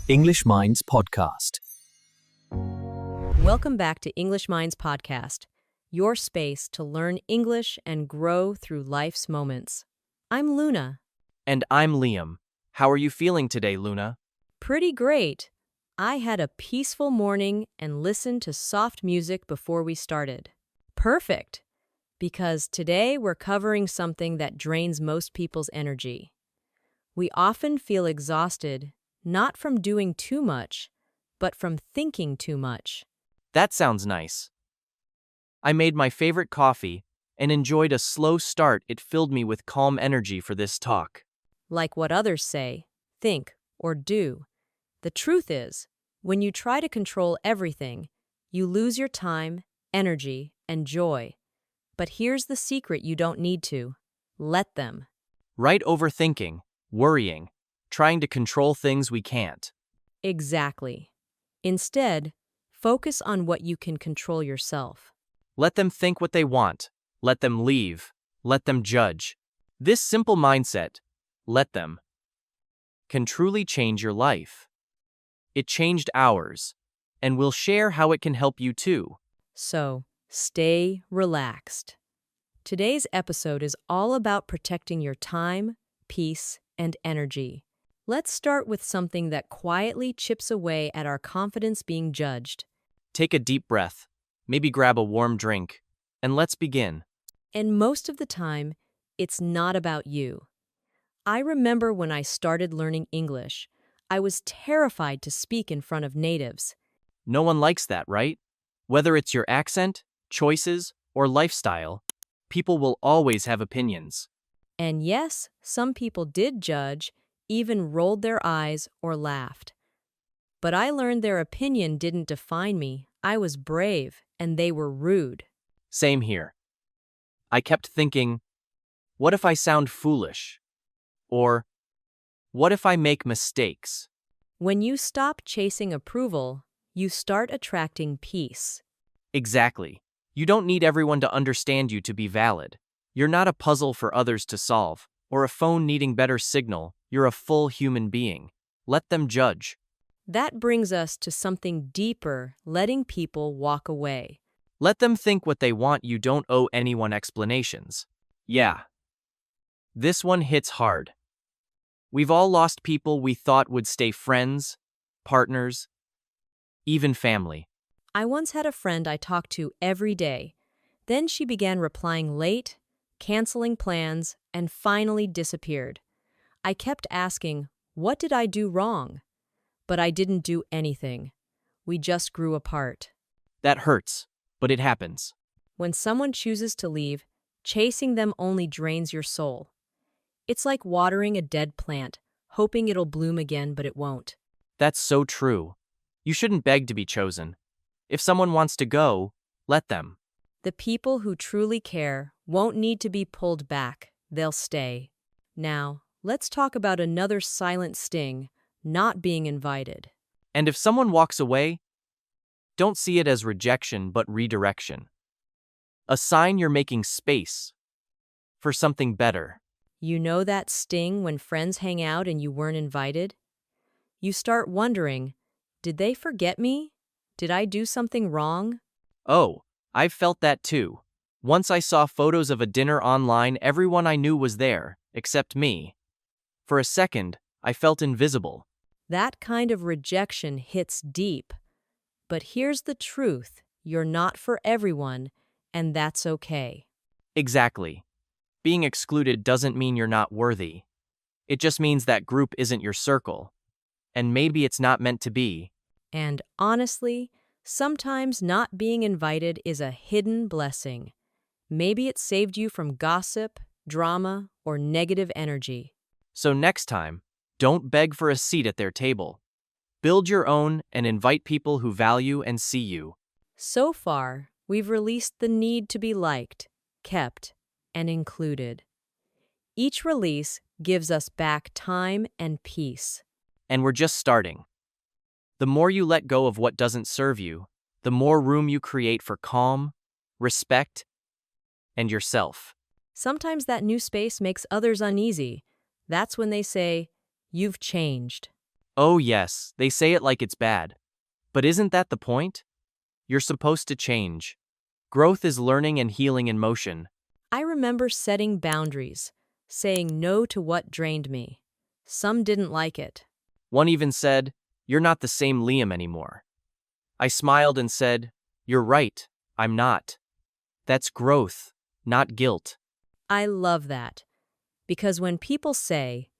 EnglishMinds podcast. Welcome back to EnglishMinds podcast, your space to learn English and grow through life's moments. I'm Luna. And I'm Liam. How are you feeling today, Luna? Pretty great. I had a peaceful morning and listened to soft music before we started. Perfect, because today we're covering something that drains most people's energy. We often feel exhausted, not from doing too much, but from thinking too much. That sounds nice. I made my favorite coffee and enjoyed a slow start. It filled me with calm energy for this talk. Like what others say, think, or do. The truth is, when you try to control everything, you lose your time, energy, and joy. But here's the secret: you don't need to. Let them. Right, overthinking, worrying, trying to control things we can't. Exactly. Instead, focus on what you can control yourself. Let them think what they want. Let them leave. Let them judge. This simple mindset, let them, can truly change your life. It changed ours, and we'll share how it can help you too. So, stay relaxed. Today's episode is all about protecting your time, peace, and energy. Let's start with something that quietly chips away at our confidence being judged. Take a deep breath, maybe grab a warm drink, and let's begin. And most of the time, it's not about you. I remember when I started learning English, I was terrified to speak in front of natives. No one likes that, right? Whether it's your accent, choices, or lifestyle, people will always have opinions. And yes, some people did judge, even rolled their eyes or laughed. But I learned their opinion didn't define me. I was brave, and they were rude. Same here. I kept thinking, what if I sound foolish? Or, what if I make mistakes? When you stop chasing approval, you start attracting peace. Exactly. You don't need everyone to understand you to be valid. You're not a puzzle for others to solve, or a phone needing better signal. You're a full human being. Let them judge. That brings us to something deeper: letting people walk away. Let them think what they want. You don't owe anyone explanations. Yeah. This one hits hard. We've all lost people we thought would stay friends, partners, even family. I once had a friend I talked to every day. Then she began replying late, canceling plans, and finally disappeared. I kept asking, what did I do wrong? But I didn't do anything. We just grew apart. That hurts, but it happens. When someone chooses to leave, chasing them only drains your soul. It's like watering a dead plant, hoping it'll bloom again, but it won't. That's so true. You shouldn't beg to be chosen. If someone wants to go, let them. The people who truly care won't need to be pulled back. They'll stay. Now, let's talk about another silent sting: not being invited. And if someone walks away, don't see it as rejection but redirection. A sign you're making space for something better. You know that sting when friends hang out and you weren't invited? You start wondering, did they forget me? Did I do something wrong? Oh, I've felt that too. Once I saw photos of a dinner online. Everyone I knew was there, except me. For a second, I felt invisible. That kind of rejection hits deep. But here's the truth: you're not for everyone, and that's okay. Exactly. Being excluded doesn't mean you're not worthy. It just means that group isn't your circle. And maybe it's not meant to be. And honestly, sometimes not being invited is a hidden blessing. Maybe it saved you from gossip, drama, or negative energy. So next time, don't beg for a seat at their table. Build your own and invite people who value and see you. So far, we've released the need to be liked, kept, and included. Each release gives us back time and peace. And we're just starting. The more you let go of what doesn't serve you, the more room you create for calm, respect, and yourself. Sometimes that new space makes others uneasy. That's when they say, "You've changed." Oh yes, they say it like it's bad. But isn't that the point? You're supposed to change. Growth is learning and healing in motion. I remember setting boundaries, saying no to what drained me. Some didn't like it. One even said, "You're not the same Liam anymore." I smiled and said, "You're right, I'm not." That's growth, not guilt. I love that. Because when people say,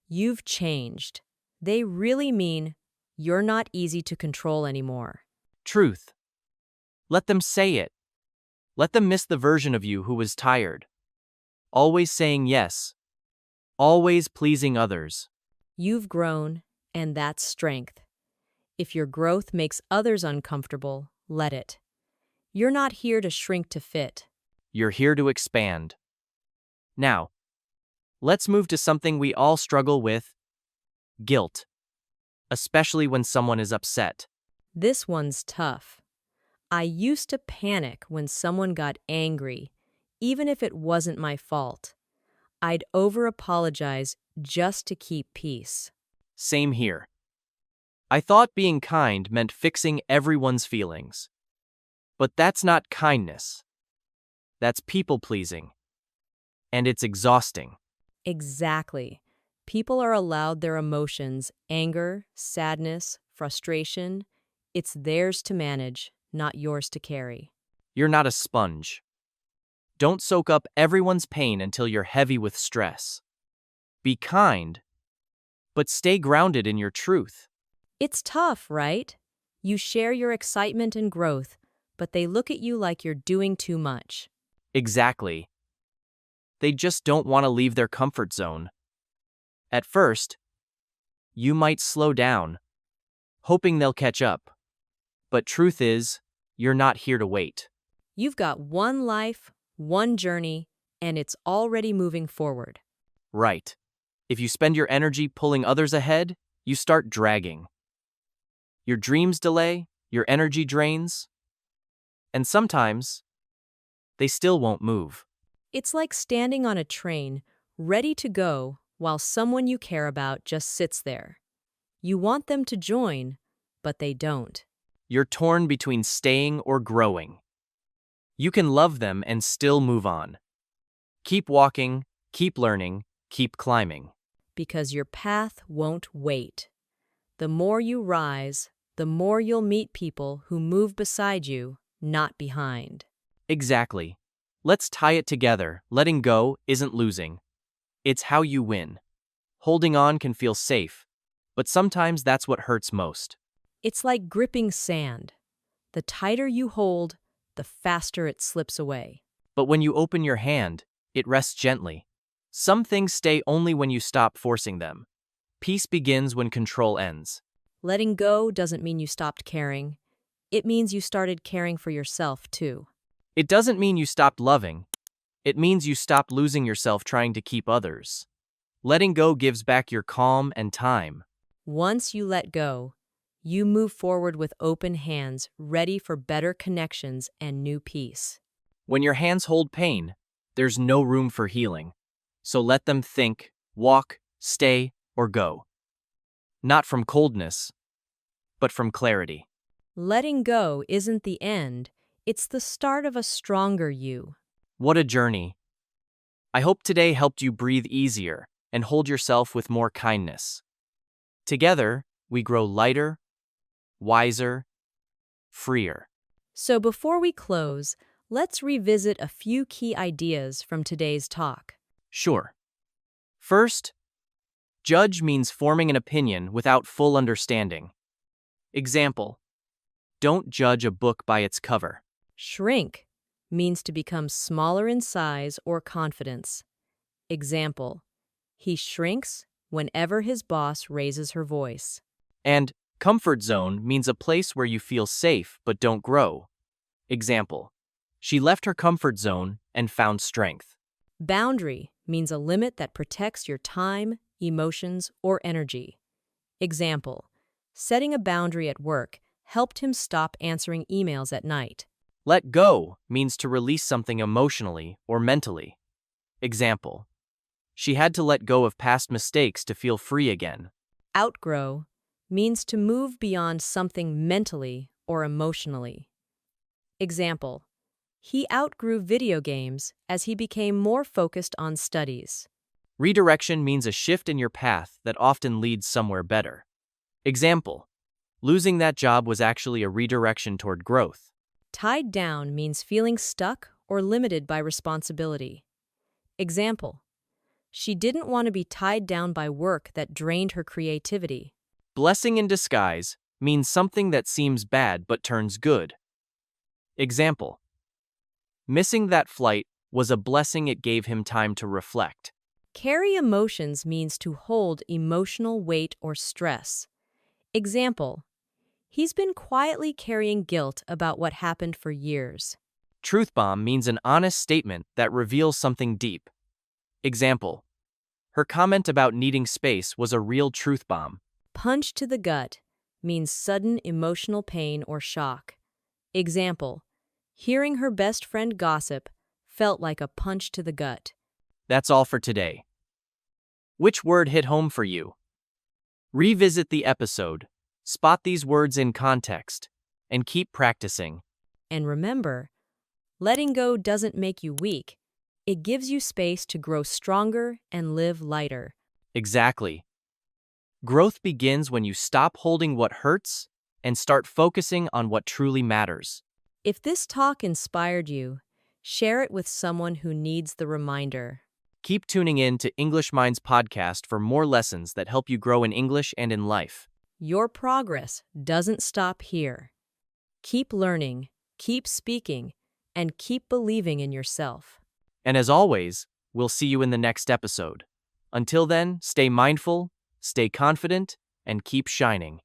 "You've changed," they really mean you're not easy to control anymore. Truth. Let them say it. Let them miss the version of you who was tired. Always saying yes. Always pleasing others. You've grown, and that's strength. If your growth makes others uncomfortable, let it. You're not here to shrink to fit. You're here to expand. Now, let's move to something we all struggle with: guilt. Especially when someone is upset. This one's tough. I used to panic when someone got angry, even if it wasn't my fault. I'd over-apologize just to keep peace. Same here. I thought being kind meant fixing everyone's feelings. But that's not kindness. That's people-pleasing. And it's exhausting. Exactly. People are allowed their emotions, anger, sadness, frustration. It's theirs to manage, not yours to carry. You're not a sponge. Don't soak up everyone's pain until you're heavy with stress. Be kind, but stay grounded in your truth. It's tough, right? You share your excitement and growth, but they look at you like you're doing too much. Exactly. They just don't want to leave their comfort zone. At first, you might slow down, hoping they'll catch up. But truth is, you're not here to wait. You've got one life, one journey, and it's already moving forward. Right. If you spend your energy pulling others ahead, you start dragging. Your dreams delay, your energy drains, and sometimes they still won't move. It's like standing on a train, ready to go, while someone you care about just sits there. You want them to join, but they don't. You're torn between staying or growing. You can love them and still move on. Keep walking, keep learning, keep climbing. Because your path won't wait. The more you rise, the more you'll meet people who move beside you, not behind. Exactly. Let's tie it together. Letting go isn't losing. It's how you win. Holding on can feel safe, but sometimes that's what hurts most. It's like gripping sand. The tighter you hold, the faster it slips away. But when you open your hand, it rests gently. Some things stay only when you stop forcing them. Peace begins when control ends. Letting go doesn't mean you stopped caring. It means you started caring for yourself, too. It doesn't mean you stopped loving. It means you stopped losing yourself trying to keep others. Letting go gives back your calm and time. Once you let go, you move forward with open hands, ready for better connections and new peace. When your hands hold pain, there's no room for healing. So let them think, walk, stay, or go. Not from coldness, but from clarity. Letting go isn't the end, it's the start of a stronger you. What a journey. I hope today helped you breathe easier and hold yourself with more kindness. Together, we grow lighter, wiser, freer. So before we close, let's revisit a few key ideas from today's talk. Sure. First, judge means forming an opinion without full understanding. Example: don't judge a book by its cover. Shrink means to become smaller in size or confidence. Example: he shrinks whenever his boss raises her voice. And comfort zone means a place where you feel safe but don't grow. Example: she left her comfort zone and found strength. Boundary means a limit that protects your time, emotions, or energy. Example: setting a boundary at work helped him stop answering emails at night. Let go means to release something emotionally or mentally. Example: she had to let go of past mistakes to feel free again. Outgrow means to move beyond something mentally or emotionally. Example: he outgrew video games as he became more focused on studies. Redirection means a shift in your path that often leads somewhere better. Example: losing that job was actually a redirection toward growth. Tied down means feeling stuck or limited by responsibility. Example: she didn't want to be tied down by work that drained her creativity. Blessing in disguise means something that seems bad but turns good. Example: missing that flight was a blessing, it gave him time to reflect. Carry emotions means to hold emotional weight or stress. Example: he's been quietly carrying guilt about what happened for years. Truth bomb means an honest statement that reveals something deep. Example: her comment about needing space was a real truth bomb. Punch to the gut means sudden emotional pain or shock. Example: hearing her best friend gossip felt like a punch to the gut. That's all for today. Which word hit home for you? Revisit the episode, spot these words in context, and keep practicing. And remember, letting go doesn't make you weak. It gives you space to grow stronger and live lighter. Exactly. Growth begins when you stop holding what hurts and start focusing on what truly matters. If this talk inspired you, share it with someone who needs the reminder. Keep tuning in to EnglishMinds podcast for more lessons that help you grow in English and in life. Your progress doesn't stop here. Keep learning, keep speaking, and keep believing in yourself. And as always, we'll see you in the next episode. Until then, stay mindful, stay confident, and keep shining.